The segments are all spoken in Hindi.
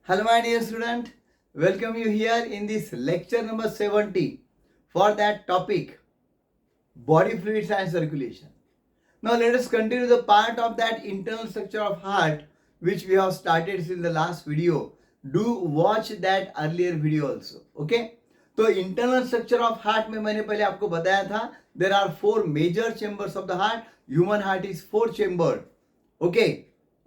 Hello my dear student, welcome you here in this lecture number 70 for that topic body fluids and circulation. Now let us continue the part of that internal structure of heart which we have started in the last video. Do watch that earlier video also. Okay? तो इंटरनल स्ट्रक्चर ऑफ हार्ट में मैंने पहले आपको बताया था there are 4 major chambers of the heart. Human heart is 4 chamber. Okay,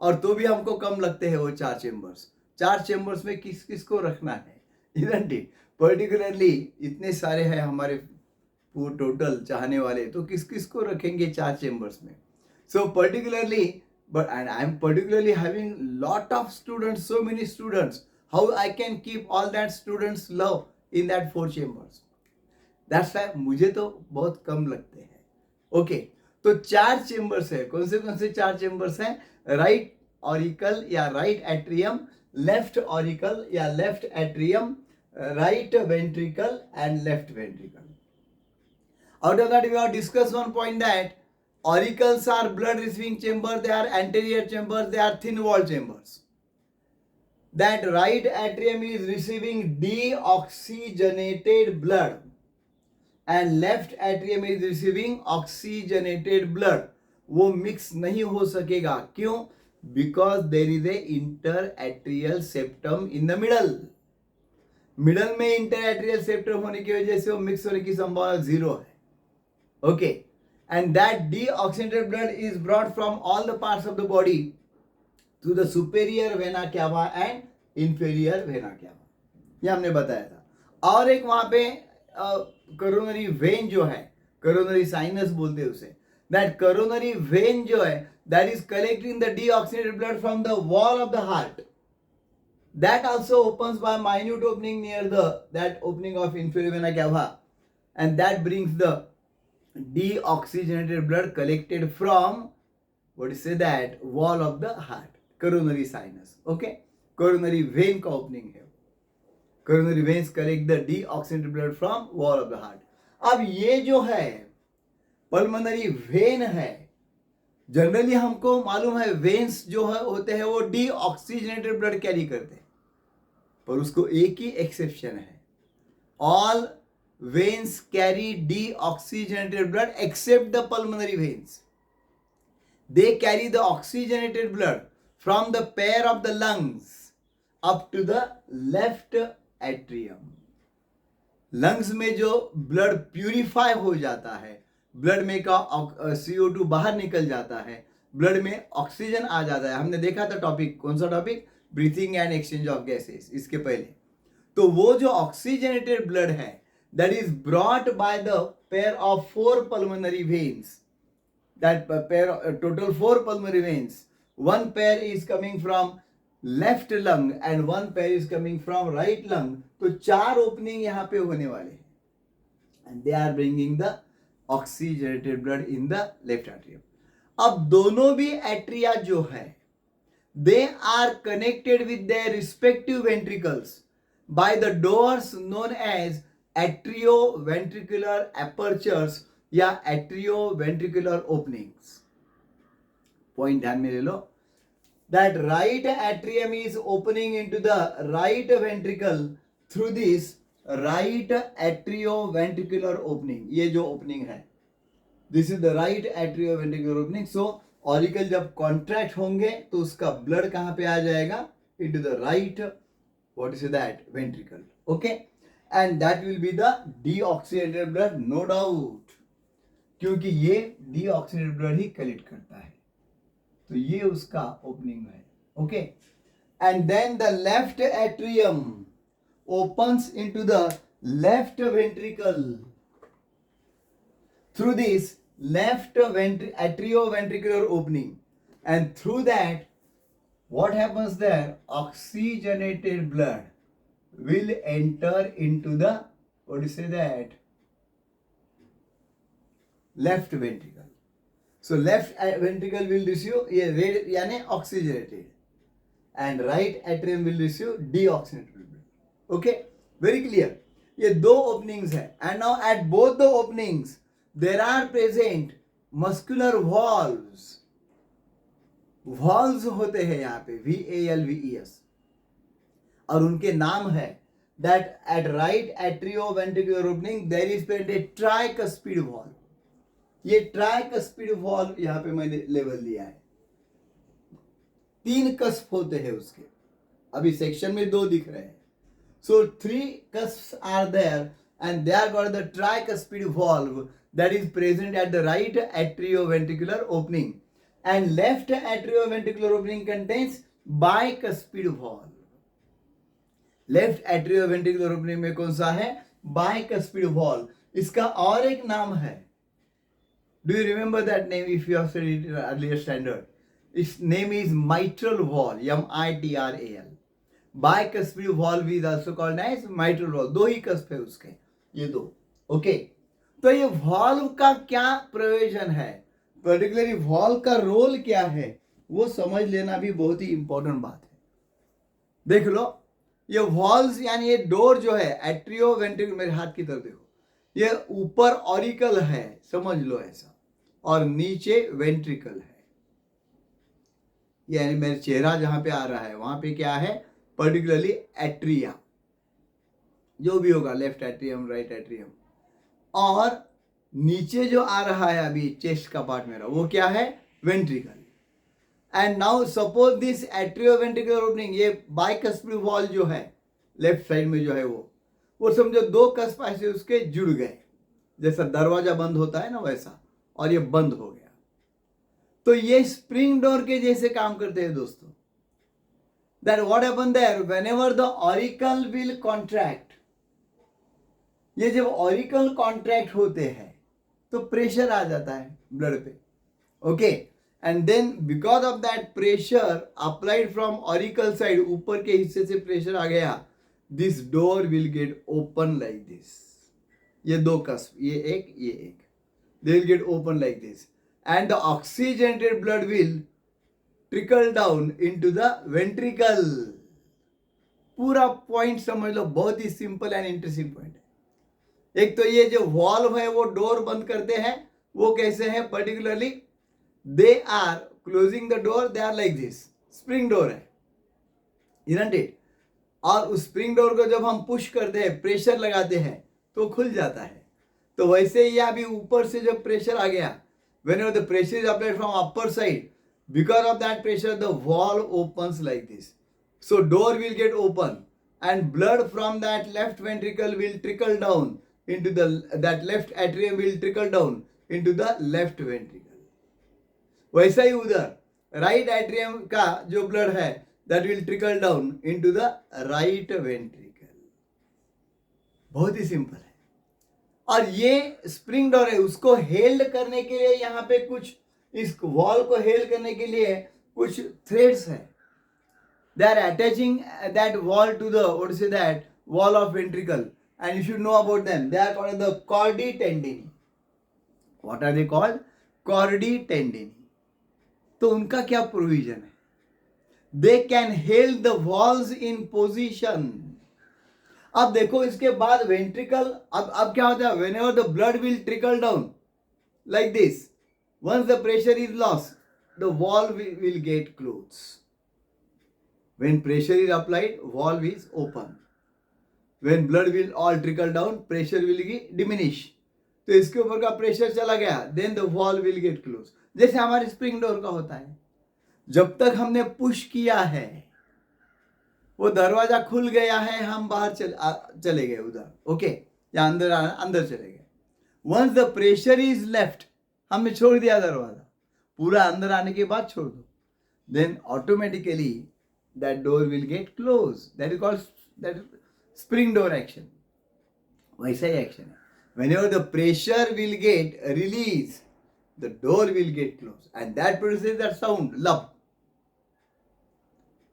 और तो भी हमको कम लगते हैं वो 4 चेंबर्स. 4 चेंबर्स में किस किस को रखना है, इजंट इट? पर्टिकुलरली इतने सारे हैं हमारे टोटल चाहने वाले, तो किस किस को रखेंगे 4 चेंबर्स में? So particularly, but and I am particularly having lot of students, so many students, how I can keep all that students love in that 4 chambers? That's why मुझे तो बहुत कम लगते हैं. ओके, तो 4 चेंबर्स है. कौन से 4 चेंबर्स हैं? राइट ऑरिकल या राइट एट्रियम, लेफ्ट ऑरिकल या left atrium, right ventricle and left ventricle. Out of that we have discussed one point that auricles are blood receiving chamber, they are anterior chambers, they are thin walled chambers. That right atrium is receiving deoxygenated blood and left atrium is receiving oxygenated blood. वो mix नहीं हो सकेगा. क्यों? Because there is a interatrial septum in the middle. Middle में इंटरएट्रियल सेप्टम होने की वजह से वो मिक्स होने की संभावना 0 है. Okay, and that deoxygenated blood is brought from all the parts of the body to the superior vena cava and inferior vena cava. ये हमने बताया था. और एक वहां पे कोरोनरी वेन जो है, कोरोनरी साइनस बोलते हैं उसे, that coronary vein जो है, that is collecting the deoxygenated blood from the wall of the heart. That also opens by minute opening near that opening of inferior vena cava, and that brings the deoxygenated blood collected from that wall of the heart, coronary sinus. Okay, coronary vein का opening है. coronary veins collect the deoxygenated blood from wall of the heart. अब ये जो है pulmonary vein है, जनरली हमको मालूम है वेन्स जो है होते हैं वो डीऑक्सीजनेटेड ब्लड कैरी करते हैं, पर उसको एक ही एक्सेप्शन है. All veins carry deoxygenated blood except the pulmonary veins. They carry the oxygenated blood from the pair of the lungs up to the left atrium. Lungs में जो ब्लड प्यूरिफाई हो जाता है, ब्लड में का CO2 बाहर निकल जाता है, ब्लड में ऑक्सीजन आ जाता है. हमने देखा था टॉपिक, कौन सा topic? Breathing and exchange of gases. इसके पहले तो वो जो ऑक्सीजनेटेड ब्लड है that is brought by the pair of 4 pulmonary veins. That pair, total 4 pulmonary veins. One pair is coming from left lung and one pair is coming from right lung. तो 4 opening यहाँ पे होने वाले हैं. And they are bringing the oxygenated blood in the left atrium. अब दोनों भी एट्रिया जो है, they are connected with their respective ventricles by the doors known as atrioventricular apertures या एट्रियोवेंट्रिकुलर ओपनिंग्स. पॉइंट ध्यान में ले लो. That right atrium is opening into the right ventricle through this right atrioventricular opening. ये जो ओपनिंग है, this is the right atrioventricular opening. So auricle जब कॉन्ट्रैक्ट होंगे तो उसका ब्लड कहां पे आ जाएगा? Into the right, what is that, ventricle. Okay, and that will be the deoxygenated blood, no doubt, क्योंकि ये deoxygenated blood ही कलेक्ट करता है. तो ये उसका ओपनिंग है. Okay, and then the left atrium opens into the left ventricle through this left atrioventricular opening, and through that what happens there? Oxygenated blood will enter into the, what do you say that, left ventricle. So left ventricle will receive यानी oxygenated and right atrium will receive deoxygenated blood. Okay, very clear. ये दो openings है, and now at both the openings there are present muscular valves. valves होते हैं यहाँ पे, VALVES. और उनके नाम है that at right atrioventricular opening there is present a tricuspid valve. ये tricuspid valve यहाँ पे मैंने लेवल दिया है, 3 कस्प होते हैं उसके, अभी सेक्शन में 2 दिख रहे हैं. So 3 cusps are there and they are called the tricuspid valve that is present at the right atrioventricular opening, and left atrioventricular opening contains bicuspid valve. Left atrioventricular opening में कौन सा है? Bicuspid valve. इसका और एक नाम है. Do you remember that name if you have studied in earlier standard? Its name is mitral valve, MITRAL. Bicuspid valve is also called as mitral valve. 2 ही कस्प है उसके, ये 2. ओके, तो ये वॉल्व का क्या प्रयोजन है, पर्टिकुलरली वॉल्व का रोल क्या है, वो समझ लेना भी बहुत ही इंपॉर्टेंट बात है. देख लो, ये वॉल्व्स यानी ये डोर जो है एट्रियोवेंट्रिकल, मेरे हाथ की तरफ देखो, ये ऊपर ऑरिकल है, समझ लो ऐसा, और नीचे वेंट्रिकल है. यानी मेरे चेहरा जहां पे आ रहा है वहां पे क्या है? पर्टिकुलरली एट्रिया, जो भी होगा, लेफ्ट एट्रियम, राइट एट्रियम. और नीचे जो आ रहा है अभी चेस्ट का पार्ट मेरा, वो क्या है? Ventricle. And now suppose this atrioventricular opening, ये बाइकस्पिड वॉल जो है लेफ्ट साइड में जो है वो समझो 2 कस्प ऐसे उसके जुड़ गए, जैसा दरवाजा बंद होता है ना वैसा, और ये बंद हो गया. तो ये स्प्रिंग डोर के जैसे काम करते हैं दोस्तों. That what happen there, whenever the auricle will contract, ये जब ऑरिकल कॉन्ट्रैक्ट होते हैं तो प्रेशर आ जाता है ब्लड पे. Okay, and then because of that pressure applied from auricle side, ऊपर के हिस्से से प्रेशर आ गया, this door will get open like this. ये 2 कस्प, ये एक, they will get open like this, and the oxygenated blood will trickle down into the ventricle. पूरा पॉइंट समझ लो, बहुत ही सिंपल एंड इंटरेस्टिंग पॉइंट है. एक तो ये जो वॉल्व है वो डोर बंद करते हैं, वो कैसे है? Particularly they are closing the door, they are like this, spring door है, isn't it? और उस स्प्रिंग डोर को जब हम पुश करते हैं, प्रेशर लगाते हैं, तो खुल जाता है. तो वैसे ही अभी ऊपर से जब प्रेशर आ गया, whenever the pressure is applied from upper side, because of that pressure the valve opens like this. So door will get open and blood from that left ventricle will trickle down into that left atrium will trickle down into the left ventricle. वैसा ही उधर राइट एट्रियम का जो ब्लड है that will trickle down into the right ventricle. बहुत ही सिंपल है. और ये स्प्रिंग डोर है, उसको हेल्ड करने के लिए यहाँ पे कुछ, इस वॉल को हेल्ड करने के लिए कुछ थ्रेड्स है. They are attaching that wall to the what say that wall of ventricle, and you should know about them. They are called the chordae tendineae. What are they called? Chordae tendineae. तो उनका क्या प्रोविजन है? They can held the walls in position. अब देखो इसके बाद वेंट्रिकल, अब क्या होता है? Whenever the blood will trickle down like this, once the pressure is lost, the valve will get close. When pressure is applied, valve is open. When blood will all trickle down, pressure will diminish. तो इसके ऊपर का प्रेशर चला गया, then the valve will get close. जैसे हमारे स्प्रिंग डोर का होता है, जब तक हमने पुश किया है वो दरवाजा खुल गया है, हम बाहर चले गए उधर, ओके, या अंदर चले गए. Once the pressure is left, हमने छोड़ दिया दरवाजा, पूरा अंदर आने के बाद छोड़ दो, then automatically that door will get close. That is called that spring door action. वैसा ही एक्शन है. Whenever the pressure will get released, the door will get closed, and that produces that sound, lub.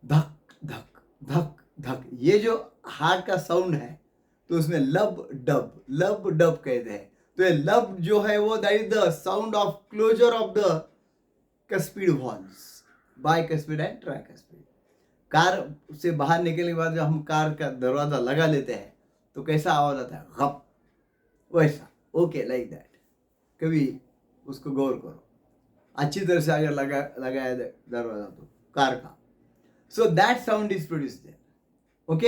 धक धक धक धक. ये जो हार्ट का साउंड है, तो उसमें लब डब कहते हैं. तो ये लब जो है वो that is the sound of closure of the cuspid valves, bicuspid and tricuspid. Car से बाहर निकलने के बाद जब हम कार का दरवाजा लगा लेते हैं तो कैसा आवाज आता है? गप, वैसा. Okay, like that. कभी उसको गौर करो, अच्छी तरह से अगर लगाया दरवाजा तो कार का, so that sound is produced there. Okay,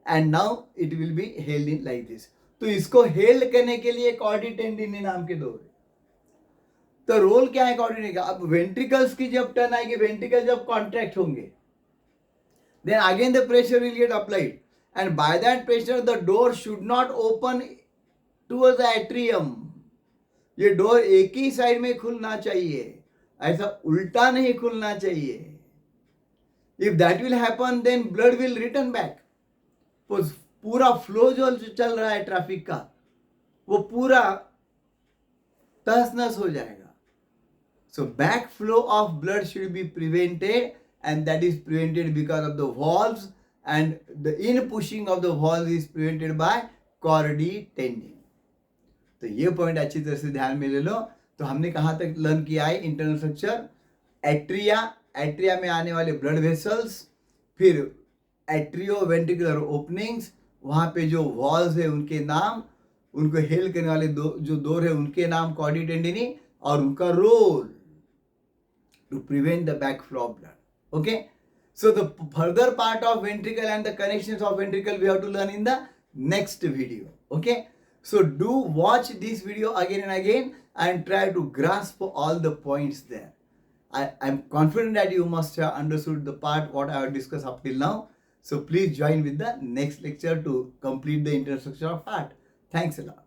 and now it will be held in like this. तो इसको हेल्ड करने के लिए कॉर्डी टेंडिनी नाम के डोर है. तो रोल क्या है कॉर्डी का? अब वेंट्रिकल्स की जब टर्न आएगी, वेंट्रिकल जब कॉन्ट्रैक्ट होंगे, then again the pressure will get applied, and by that pressure the door should not open towards the atrium. ये डोर एक ही साइड में खुलना चाहिए, ऐसा उल्टा नहीं खुलना चाहिए. If that will happen then blood will return back. पूरा फ्लो जो चल रहा है ट्रैफिक का वो पूरा तहस नहस हो जाएगा. So back flow of blood should be prevented, and that is prevented because of the valves, and the in pushing of the valve is prevented by chordae tendon. तो ये पॉइंट अच्छी तरह से ध्यान में ले लो. तो हमने कहाँ तक लर्न किया है? इंटरनल स्ट्रक्चर, एट्रिया, एट्रिया में आने वाले ब्लड वेसल्स, फिर एट्रियो वेंट्रिकुलर ओपनिंग्स, वहाँ पे जो वॉल्स है उनके नाम, उनको हेल्ड करने वाले जो डोर है उनके नाम कॉर्डी टेंडिनी, और उनका role to prevent the back flow of blood. Okay, so the further part of ventricle and the connections of ventricle we have to learn in the next video. Okay, so do watch this video again and again and try to grasp all the points there. I'm confident that you must have understood the part what I have discussed up till now. So please join with the next lecture to complete the internal structure of heart. Thanks a lot.